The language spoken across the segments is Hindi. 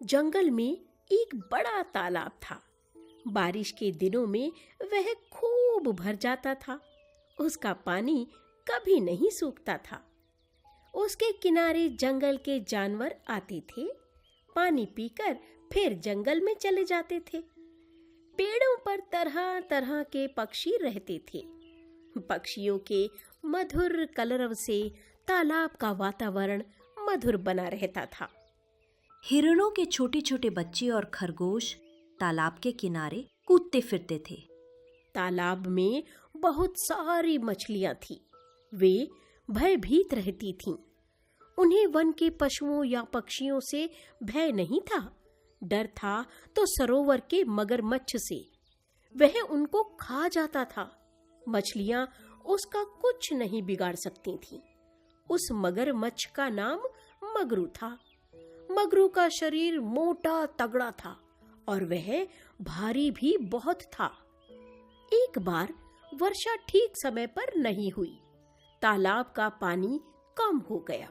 जंगल में एक बड़ा तालाब था। बारिश के दिनों में वह खूब भर जाता था। उसका पानी कभी नहीं सूखता था। उसके किनारे जंगल के जानवर आते थे, पानी पीकर फिर जंगल में चले जाते थे। पेड़ों पर तरह तरह के पक्षी रहते थे। पक्षियों के मधुर कलरव से तालाब का वातावरण मधुर बना रहता था। हिरणों के छोटे छोटे बच्चे और खरगोश तालाब के किनारे कूदते फिरते थे। तालाब में बहुत सारी मछलियां थीं। वे भयभीत रहती थीं। उन्हें वन के पशुओं या पक्षियों से भय नहीं था। डर था तो सरोवर के मगरमच्छ से। वह उनको खा जाता था। मछलियां उसका कुछ नहीं बिगाड़ सकती थीं। उस मगरमच्छ का नाम मगरू था। मगरू का शरीर मोटा तगड़ा था और वह भारी भी बहुत था। एक बार वर्षा ठीक समय पर नहीं हुई। तालाब का पानी कम हो गया।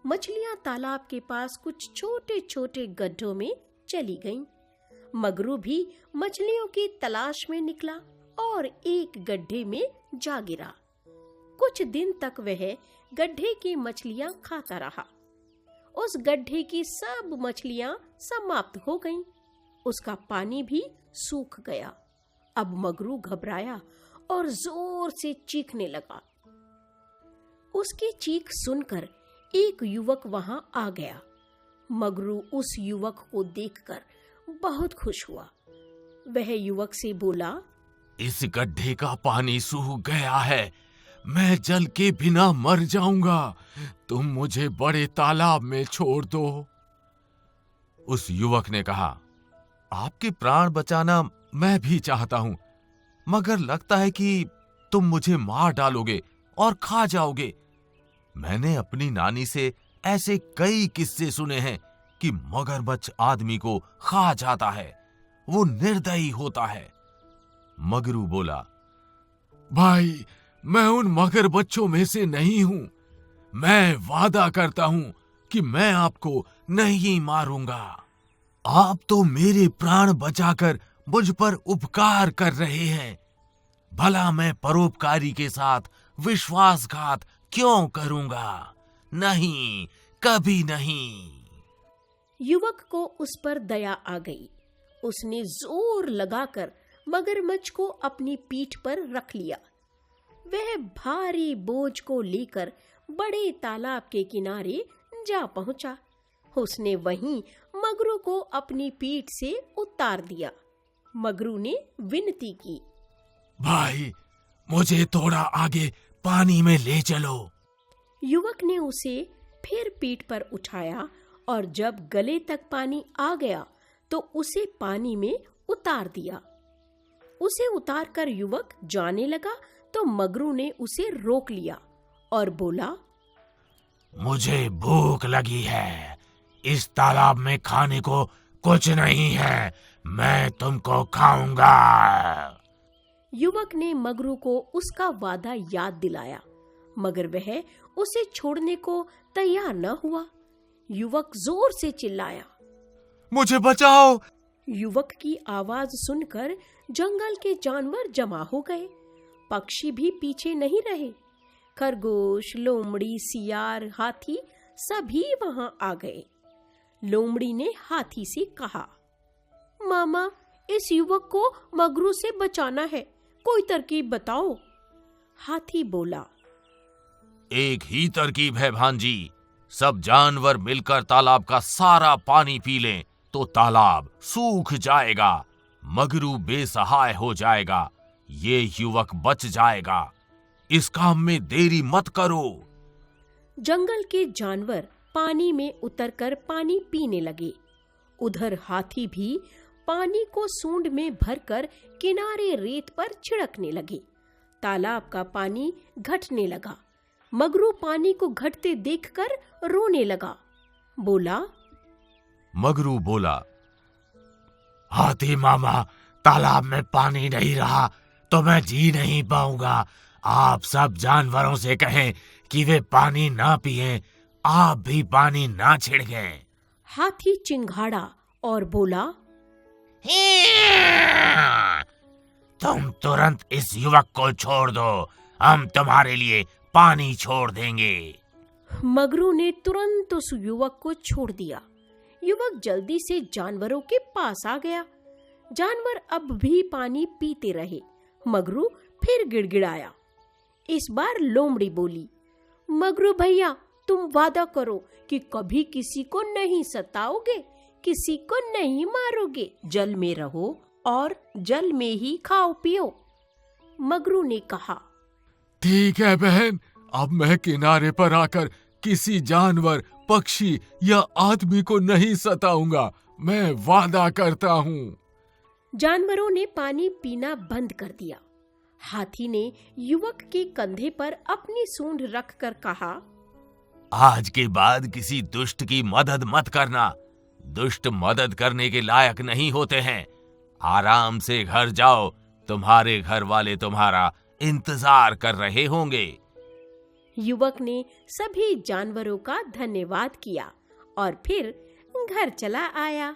मछलियां तालाब के पास कुछ छोटे छोटे गड्ढों में चली गईं। मगरू भी मछलियों की तलाश में निकला और एक गड्ढे में जा गिरा। कुछ दिन तक वह गड्ढे की मछलियां खाता रहा। उस गड्ढे की सब मछलियां समाप्त हो गईं। उसका पानी भी सूख गया। अब मगरू घबराया और जोर से चीखने लगा। उसकी चीख सुनकर एक युवक वहां आ गया। मगरू उस युवक को देखकर बहुत खुश हुआ। वह युवक से बोला, इस गड्ढे का पानी सूख गया है। मैं जल के बिना मर जाऊंगा। तुम मुझे बड़े तालाब में छोड़ दो। उस युवक ने कहा, आपके प्राण बचाना मैं भी चाहता हूं, मगर लगता है कि तुम मुझे मार डालोगे और खा जाओगे। मैंने अपनी नानी से ऐसे कई किस्से सुने हैं कि मगरमच्छ आदमी को खा जाता है। वो निर्दयी होता है। मगरू बोला, भाई, मैं उन मगरमच्छों में से नहीं हूं। मैं वादा करता हूं कि मैं आपको नहीं मारूंगा। आप तो मेरे प्राण बचाकर मुझ पर उपकार कर रहे हैं। भला मैं परोपकारी के साथ विश्वासघात क्यों करूंगा? नहीं, कभी नहीं। युवक को उस पर दया आ गई। उसने जोर लगाकर मगरमच्छ को अपनी पीठ पर रख लिया। वह भारी बोझ को लेकर बड़े तालाब के किनारे जा पहुंचा। उसने वहीं मगरू को अपनी पीठ से उतार दिया। मगरू ने विनती की, भाई, मुझे थोड़ा आगे पानी में ले चलो। युवक ने उसे फिर पीठ पर उठाया और जब गले तक पानी आ गया तो उसे पानी में उतार दिया। उसे उतारकर युवक जाने लगा तो मगरू ने उसे रोक लिया और बोला, मुझे भूख लगी है। इस तालाब में खाने को कुछ नहीं है। मैं तुमको खाऊंगा। युवक ने मगरू को उसका वादा याद दिलाया, मगर वह उसे छोड़ने को तैयार न हुआ। युवक जोर से चिल्लाया, मुझे बचाओ। युवक की आवाज सुनकर जंगल के जानवर जमा हो गए। पक्षी भी पीछे नहीं रहे। खरगोश, लोमड़ी, सियार, हाथी सभी वहां आ गए। लोमड़ी ने हाथी से कहा, मामा, इस युवक को मगरू से बचाना है, कोई तरकीब बताओ। हाथी बोला, एक ही तरकीब है भांजी। सब जानवर मिलकर तालाब का सारा पानी पी लें तो तालाब सूख जाएगा। मगरू बेसहाय हो जाएगा। ये युवक बच जाएगा। इस काम में देरी मत करो। जंगल के जानवर पानी में उतरकर पानी पीने लगे। उधर हाथी भी पानी को सूंड में भरकर किनारे रेत पर छिड़कने लगे। तालाब का पानी घटने लगा। मगरू पानी को घटते देखकर रोने लगा। मगरू बोला, हाथी मामा, तालाब में पानी नहीं रहा तो मैं जी नहीं पाऊंगा। आप सब जानवरों से कहें कि वे पानी ना पिएं, आप भी पानी ना छिड़कें। हाथी चिंघाड़ा और बोला, तुम तुरंत इस युवक को छोड़ दो, हम तुम्हारे लिए पानी छोड़ देंगे। मगरू ने तुरंत उस युवक को छोड़ दिया। युवक जल्दी से जानवरों के पास आ गया। जानवर अब भी पानी पीते रहे। मगरू फिर गिड़गिड़ाया। इस बार लोमड़ी बोली, मगरू भैया, तुम वादा करो कि कभी किसी को नहीं सताओगे, किसी को नहीं मारोगे, जल में रहो और जल में ही खाओ पियो। मगरू ने कहा, ठीक है बहन, अब मैं किनारे पर आकर किसी जानवर, पक्षी या आदमी को नहीं सताऊंगा, मैं वादा करता हूँ। जानवरों ने पानी पीना बंद कर दिया। हाथी ने युवक के कंधे पर अपनी सूंड रखकर कहा, आज के बाद किसी दुष्ट की मदद मत करना, दुष्ट मदद करने के लायक नहीं होते हैं। आराम से घर जाओ, तुम्हारे घर वाले तुम्हारा इंतजार कर रहे होंगे। युवक ने सभी जानवरों का धन्यवाद किया और फिर घर चला आया।